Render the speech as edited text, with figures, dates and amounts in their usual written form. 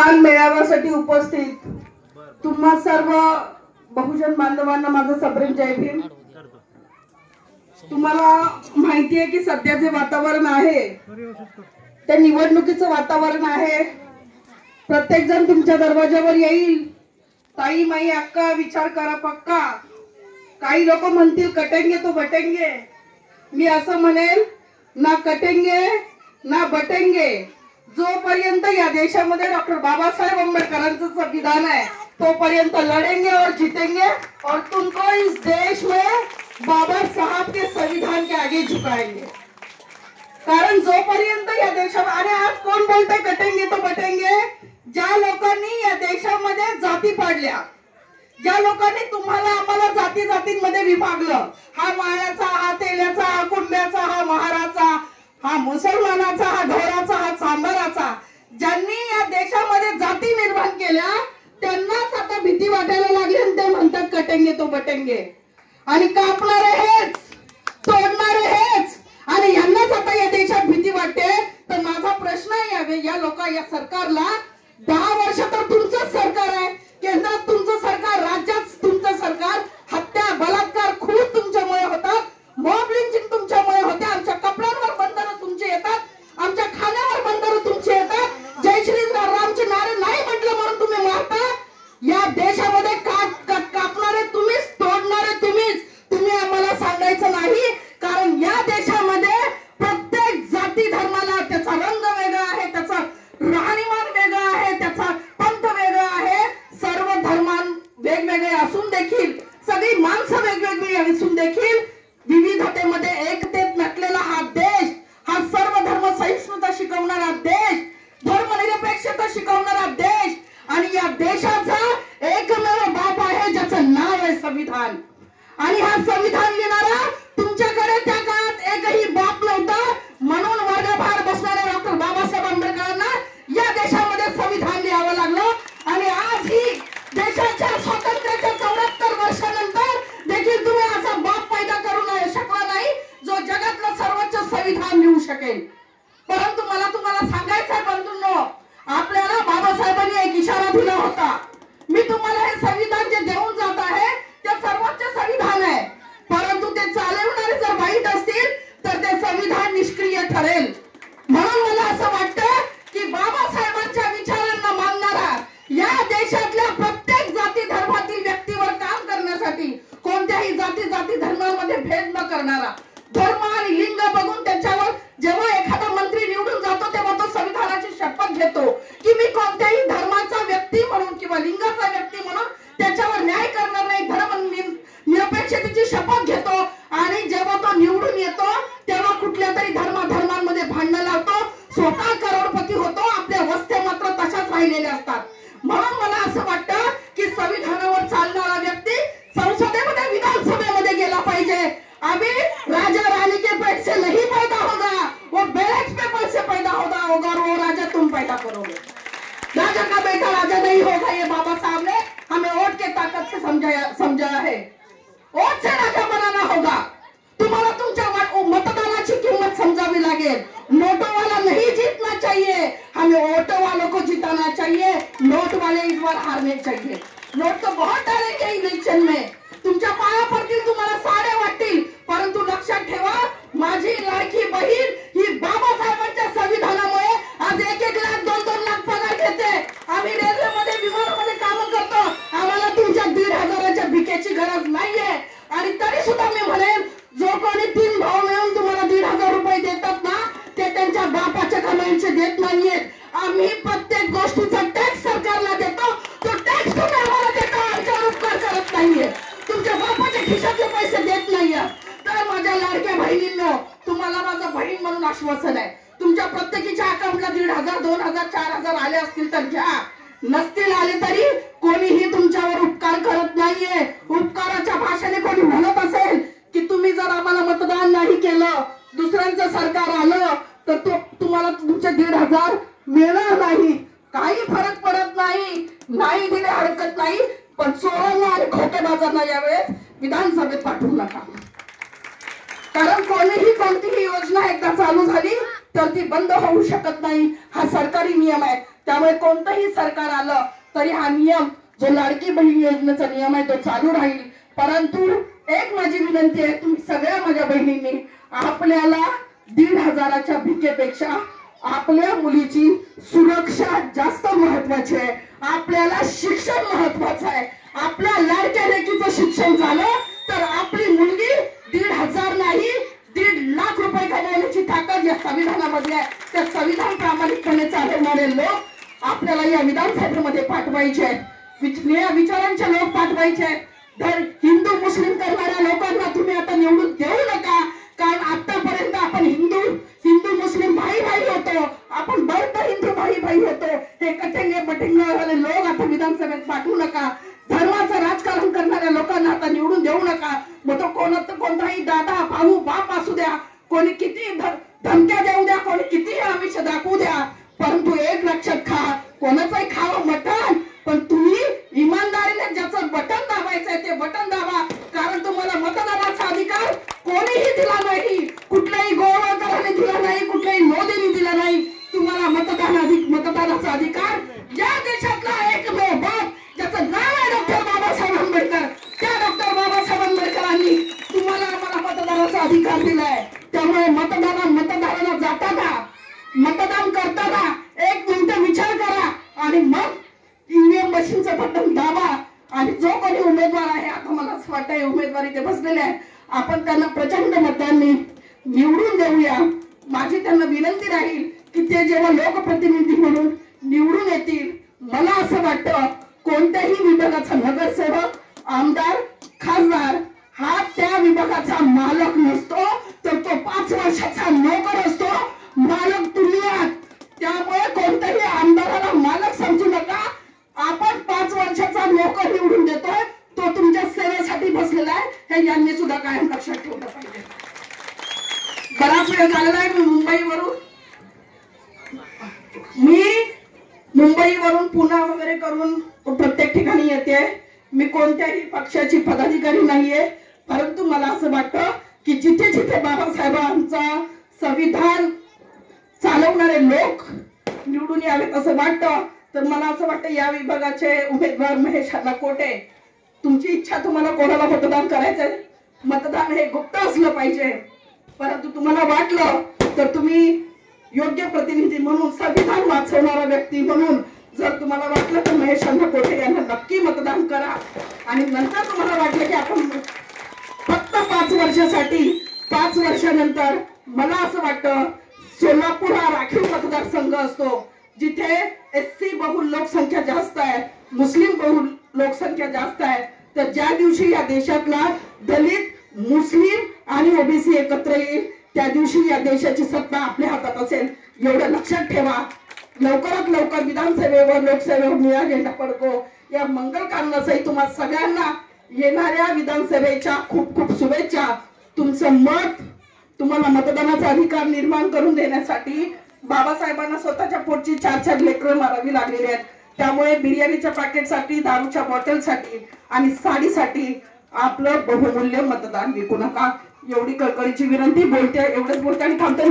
किमान मेळाव्यासाठी उपस्थित तुम्हा सर्व बहुजन बांधवांना माझं सप्रेम जय भीम। तुम्हाला माहिती आहे की सध्या जे वातावरण आहे ते निवडणुकीचं वातावरण आहे। प्रत्येक जण तुमच्या दरवाजावर येईल, ताई माई अक्का विचार करा पक्का। काही लोक म्हणतील कटेंगे तो बटेंगे, मी असं म्हणेल ना कटेंगे ना बटेंगे। जोपर्यंत या देशामध्ये डॉक्टर बाबासाहेब आंबेडकरांचं संविधान आहे तोपर्यंत लढेंगे और जीतेंगे और तुमको इस देश में बाबा साहब के संविधान के आगे झुकाएंगे। कारण जोपर्यंत या देशात आणि आज कोण बोलतंय कटेंगे तो बटेंगे? ज्या लोकांनी या देशामध्ये जाती पाडल्या, ज्या लोकांनी तुम्हाला आम्हाला जाती जातींमध्ये विभागलं, हा माळ्याचा, हा तेल्याचा, हा कुंड्याचा, हा महाराचा, हा मुसलमानाचा, हा ढोराचा, हा चांभाराचा, ज्यांनी या देशामध्ये जाती निर्माण केल्या त्यांनाच आता भीती वाटायला लागली आणि ते म्हणतात कटेंगे तो बटेंगे। आणि कापणारे हेच, तोडणारे हेच, आणि यांनाच आता या देशात भीती वाटते। तर माझा प्रश्न आहे या या सरकारला, 10 वर्ष तर तुमचं सरकार आहे, केंद्रात तुमचं सरकार, राज्यात तुमचं सरकार, हत्या बलात्कार खून तुमच्यामुळे होतात, मॉब लिंचिंग तुमच्यामुळे होते, आमच्या कपड्यांवर बंधनं तुमचे येतात, आमच्या खाण्यावर बंधनं तुमचे येतात, जय श्री रामचे नारे नाही म्हटलं म्हणून तुम्ही मारता। या देशामध्ये कापणारे तुम्हीच, तोडणारे तुम्हीच, तुम्ही आम्हाला सांगायचं नाही। कारण या देशामध्ये प्रत्येक जाती धर्माला त्याचा रंग वेगळा आहे, त्याचा राहणीमान वेगळा आहे, त्याचा पंथ वेगळा आहे। सर्व धर्मान वेगवेगळे असून देखील, सगळी माणसं वेगवेगळी असून देखील विविधतेमध्ये एकतेत नटलेला हा देश, हा सर्व धर्म सहिष्णुता शिकवणारा देश, धर्मनिरपेक्षता शिकवणारा देश, आणि या देशाचा एकमेव बाप आहे ज्याचं नाव आहे संविधान। आणि हा संविधान लिहिणारा तुमच्याकडे त्या काळात एकही बाप नव्हता, म्हणून वर्गभार बसणाऱ्या डॉक्टर बाबासाहेब आंबेडकरांना या देशामध्ये संविधान लिहावं लागलं। आणि आज ही देशाच्या स्वातंत्र्याच्या 74 वर्षानंतर देखील तुम्ही असा बाप पैदा करू शकला नाही जो जगातलं सर्वोच्च संविधान लिहू शकेल। परंतु मला तुम्हाला सांगायचं आहे बंधूंनो, आपल्याला बाबासाहेबांनी एक इशारा दिला होता, मी तुम्हाला हे संविधान जे देऊन जात आहे ते सर्वोच्च संविधान आहे, परंतु ते चालवणारे जर वाईट असतील तर ते संविधान निष्क्रिय ठरेल। म्हणून मला असं वाटतं की बाबासाहेबांच्या विचारांना मानणारा, या देशातल्या प्रत्येक जाती धर्मातील व्यक्तीवर काम करण्यासाठी, कोणत्याही जाती धर्मांमध्ये भेद न करणारा, धर्म आणि लिंग बघून त्याच्यावर जेव्हा एखादा मंत्री निवडून जातो तेव्हा तो संविधानाची शपथ घेतो की मी कोणत्याही धर्माचा व्यक्ती म्हणून किंवा लिंगाचा व्यक्ती म्हणून त्याच्यावर न्याय करणार नाही, धर्म निरपेक्षतेची शपथ घेतो। आणि जेव्हा तो निवडून येतो तेव्हा कुठल्या तरी धर्मांमध्ये भांडण लावतो, स्वतः करोडपती होतो, आपल्या वस्त्या मात्र तशाच राहिलेल्या असतात। म्हणून मला असं वाटतं की संविधानावर चालणारा व्यक्ती संसदेमध्ये, विधानसभेमध्ये गेला पाहिजे। अभी राजा रानी के पेट से नहीं पैदा होगा, वो बैरक्स पे पेट से पैदा होगा और वो राजा तुम पैदा करोगे। राजा का बेटा राजा नहीं होगा, ये बाबा साहब ने हमें वोट के ताकत से समझाया है। वोट से राजा बनाना होगा, तुम्हाला तुमच्या मतदानाची किंमत समजावी लागेल। नोटों वाला नहीं जीतना चाहिए, हमें वोटों वालों को जिताना चाहिए, नोट वाले इस बार हारने चाहिए। नोट तो बहुत डालेंगे इलेक्शन में, तुमच्या पाया पडतील, तुम्हाला साडे वाटतील, परंतु लक्षात ठेवा माझी लाडकी बहीण ही बाबासाहेबांच्या संविधानामुळे आज 1-1 लाख 2-2 लाख पगार घेते। आम्ही रेल्वेमध्ये, विमानामध्ये काम करतो, आम्हाला तुमच्या 1,500च्या भिकेची गरज नाहीये। आणि तरी सुद्धा मी म्हणेन, जो कोणी 3 भाऊ मिळून तुम्हाला 1,500 रुपये देतात ना, ते त्यांच्या बापाच्या कमाईचे देत नाहीयेत। आम्ही प्रत्येक गोष्टीचा टॅक्स सरकारला देतो, तो टॅक्स तुम्ही आम्हाला देता, आमच्यावर उपकार करत नाहीये, तुमच्या बापाच्या खिशातले पैसे देत नाहीये। तर माझ्या लाडक्या बहिणींनो, तुम्हाला माझं बहीण म्हणून आश्वासन आहे, तुमच्या प्रत्येकीच्या अकाउंटला 1,500, 2,000, 4,000 आले असतील तर घ्या, नसतील आले तरी कोणीही तुमच्यावर उपकार करत नाहीये। उपकाराच्या भाषेने कोणी म्हणत असेल की तुम्ही जर आम्हाला मतदान नाही केलं, दुसऱ्यांचं सरकार आलं तर तुम्हाला तुमचे 1,500 मिळणार नाही, काही फरक पडत नाही, नाही दिले हरकत नाही, पण चोरांना आणि खोटेबाजांना यावेळेस विधानसभेत पाठवू नका। कारण कोणतीही योजना एकदा चालू झाली तर ती बंद होऊ शकत नाही, हा सरकारी नियम आहे। त्यामुळे कोणतंही सरकार आलं तरी हा नियम जो लाडकी बहीण योजनेचा नियम आहे तो चालू राहील. परंतु एक माझी विनंती आहे, तुम्ही सगळ्या माझ्या बहिणींनी, आपल्याला 1,500च्या भिकेपेक्षा आपल्या मुलीची सुरक्षा जास्त महत्वाची आहे. आपल्याला शिक्षण महत्वाचं आहे. आपल्या लाडक्या लेकीचं शिक्षण झालं तर आपली मुलगी 1,500 नाही 1.5 लाख रुपये कमवण्याची ताकद या संविधानामध्ये आहे. त्या संविधान प्रामाणिकपणे चालवणारे लोक आपल्याला या विधानसभेमध्ये पाठवायचे आहेत. विचारांचे लोक पाठवायचे आहेत. हिंदू मुस्लिम करणाऱ्या लोकांना तुम्ही आता निवडून देऊ नका, कारण आतापर्यंत आपण हिंदू मुस्लिम भाई भाई होतो, आपण बौद्ध हिंदू भाई भाई होतो. हे कटेंगे बटेंगे वाले लोक आता विधानसभेत पाठवू नका. धर्माचं राजकारण करणाऱ्या लोकांना आता निवडून देऊ नका. मग तो कोणताही दादा भाऊ बाप असू द्या, कोणी किती धमक्या देऊ द्या, कोणी किती आमिष दाखवू द्या, परंतु एक लक्षात खा, कोणाचंही खावं मटण, पण तुम्ही इमानदारीने ज्याचं बटन दाबायचंय ते बटन दाबा. कारण तुम्हाला मतदानाचा अधिकार कोणीही दिला नाही, कुठल्याही गोवाळकरांनी दिला नाही, कुठल्याही मोदींनी दिला नाही. तुम्हाला मतदानाचा अधिकार या देशातला एकमेव बाप ज्याचं नाव आहे डॉक्टर बाबासाहेब आंबेडकर, त्या डॉक्टर बाबासाहेब आंबेडकरांनी तुम्हाला आम्हाला मतदानाचा अधिकार दिलाय. त्यामुळे मतदाराला जाताना मतदान करताना 1 मिनिट विचार करा आणि मग ईव्हीएम मशीनचं बटन दाबा. आणि जो कोणी उमेदवार आहे, आता मला असं वाटतंय उमेदवार इथे बसलेले आहे, आपण त्यांना प्रचंड मतांनी निवडून देऊया. माझी त्यांना विनंती राहील की ते जेव्हा लोकप्रतिनिधी म्हणून निवडून येतील, मला असं वाटतं कोणत्याही विभागाचा नगरसेवक, आमदार, खासदार हा त्या विभागाचा मालक नसतो, तर तो 5 वर्षाचा नोकर असतो. मालक तुम्ही आहात. त्यामुळे कोणत्याही आमदाराला मालक समजू नका. आपण 5 वर्षाचा नोकर निवडून देतोय, तो तुमच्या सेवेसाठी बसलेला आहे, हे यांनी सुद्धा कायम लक्षात ठेवलं पाहिजे. बराच वेळ झालेला आहे. मी मुंबईवरून पुणे वगैरे करून प्रत्येक ठिकाणी येते. मी कोणत्याही पक्षाची पदाधिकारी नाहीये, परंतु मला असं वाटतं की जिथे जिथे बाबासाहेबांचा संविधान चालवणारे लोक निवडून यावेत असं वाटतं. तर मला असं वाटतं या विभागाचे उमेदवार महेश कोटे, तुमची इच्छा, तुम्हाला कोणाला मतदान करायचंय, मतदान हे गुप्त असलं पाहिजे. परंतु तुम्हाला वाटलं तर तुम्ही योग्य प्रतिनिधी म्हणून, संविधान वाचवणारा व्यक्ती म्हणून जर तुम्हाला वाटलं तर महेश कोटे यांना नक्की मतदान करा. आणि नंतर तुम्हाला वाटलं की आपण फक्त 5 वर्षासाठी, 5 वर्षानंतर मला असं वाटतं सोलापूर हा राखीव मतदारसंघ असतो, जिथे एससी बहुल लोकसंख्या जास्त आहे, मुस्लिम बहुल लोकसंख्या जास्त आहे. तर ज्या दिवशी या देशातला दलित, मुस्लिम आणि ओबीसी एकत्र येईल, त्या दिवशी या देशाची सत्ता आपल्या हातात असेल, एवढं लक्षात ठेवा. लवकरात लवकर विधानसभेवर, लोकसभेवर निळा झेंडा फडको. या मंगल कारणासही तुम्हा सगळ्यांना येणाऱ्या विधानसभेच्या खूप खूप शुभेच्छा. तुमचं मत, तुम्हाला मतदानाचा अधिकार निर्माण करून देण्यासाठी बाबासाहेबांना स्वतःच्या पोटची 4-4 लेकरं मारावी लागलेली आहेत. त्यामुळे बिर्याणीच्या पॅकेटसाठी, दारूच्या बॉटलसाठी आणि साडीसाठी आपलं बहुमूल्य मतदान विकू नका. एवढी कळकळीची विनंती. एवढंच बोलते आणि थांबते.